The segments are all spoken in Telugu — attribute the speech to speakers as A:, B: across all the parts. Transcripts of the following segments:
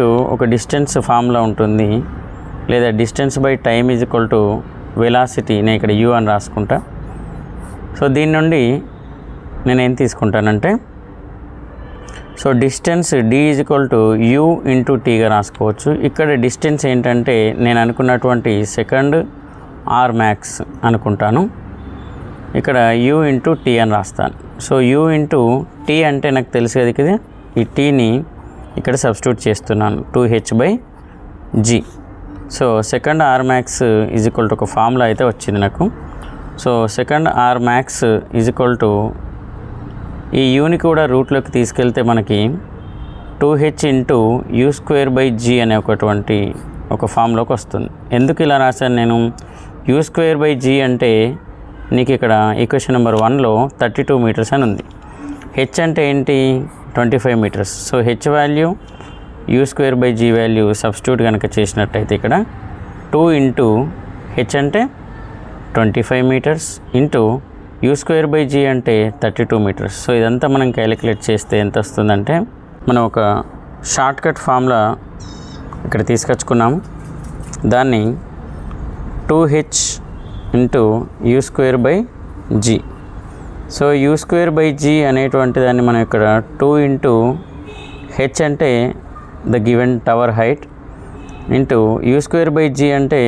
A: ఒక డిస్టెన్స్ ఫార్ములా ఉంటుంది, లేదా distance by time is equal to velocity. నేను ఇక్కడ యూ అని రాసుకుంటా. సో దీని నుండి నేను ఏం తీసుకుంటానంటే, so distance d is equal to u into టీగా రాసుకోవచ్చు. ఇక్కడ డిస్టెన్స్ ఏంటంటే నేను అనుకున్నటువంటి సెకండ్ ఆర్ మ్యాక్స్ అనుకుంటాను. ఇక్కడ యూ ఇంటూ టీ అని రాస్తాను. సో యూ ఇంటూ టీ అంటే నాకు తెలుసు కదా, ఇది ఈ టీని ఇక్కడ సబ్స్టిట్యూట్ చేస్తున్నాను 2h/g. So second are max is equal to ఒక ఫార్ములా అయితే వచ్చింది నాకు. So second are max is equal to ఈ యూని కూడా రూట్లోకి తీసుకెళ్తే మనకి 2h ఇంటూ u²/g అనే ఒక ఫామ్లోకి వస్తుంది. ఎందుకు ఇలా రాశాను నేను? u²/g అంటే నీకు ఇక్కడ ఈక్వేషన్ నెంబర్ 1లో 32 మీటర్స్ అని ఉంది. హెచ్ అంటే ఏంటి? 25 metres. So H value u²/g value substitute కనుక చేసినట్టయితే ఇక్కడ 2 ఇంటూ హెచ్ అంటే 25 మీటర్స్ ఇంటూ u²/g అంటే 32 మీటర్స్. సో ఇదంతా మనం క్యాలిక్యులేట్ చేస్తే ఎంత వస్తుందంటే, మనం ఒక షార్ట్ కట్ ఫార్ములా ఇక్కడ తీసుకొచ్చుకున్నాము. దాన్ని 2h into u²/g. So u²/g అనేటువంటి దాన్ని మనం ఇక్కడ 2 ఇంటూ హెచ్ అంటే the given tower height into u²/g అంటే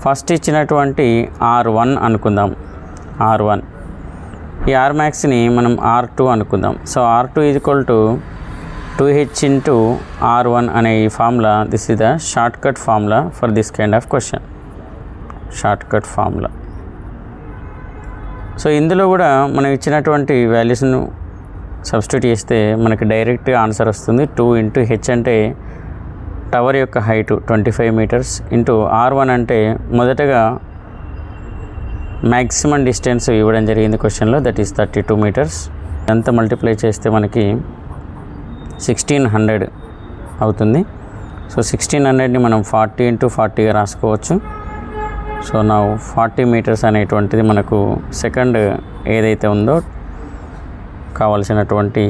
A: ఫస్ట్ ఇచ్చినటువంటి r1 అనుకుందాం. r1 ఈ r మ్యాక్స్ని మనం r2 అనుకుందాం. So r2 is equal to 2h into r1 అనే ఈ formula. This is the short cut formula for this kind of question. Short cut formula. So ఇందులో కూడా మనం ఇచ్చినటువంటి వాల్యూస్ను సబ్స్టిట్యూట్ చేస్తే మనకి డైరెక్ట్గా ఆన్సర్ వస్తుంది. 2 ఇంటూ హెచ్ అంటే టవర్ యొక్క హైట్ 25 మీటర్స్ ఇంటూ r1 అంటే మొదటగా మ్యాక్సిమం డిస్టెన్స్ ఇవ్వడం జరిగింది క్వశ్చన్లో, దట్ ఈస్ 32 మీటర్స్. అంతా మల్టిప్లై చేస్తే మనకి 1600 అవుతుంది. సో 1600ని మనం 40 ఇంటూ 40గా రాసుకోవచ్చు. సో నా 40 మీటర్స్ అనేటువంటిది మనకు సెకండ్ ఏదైతే ఉందో కావాల్సినటువంటి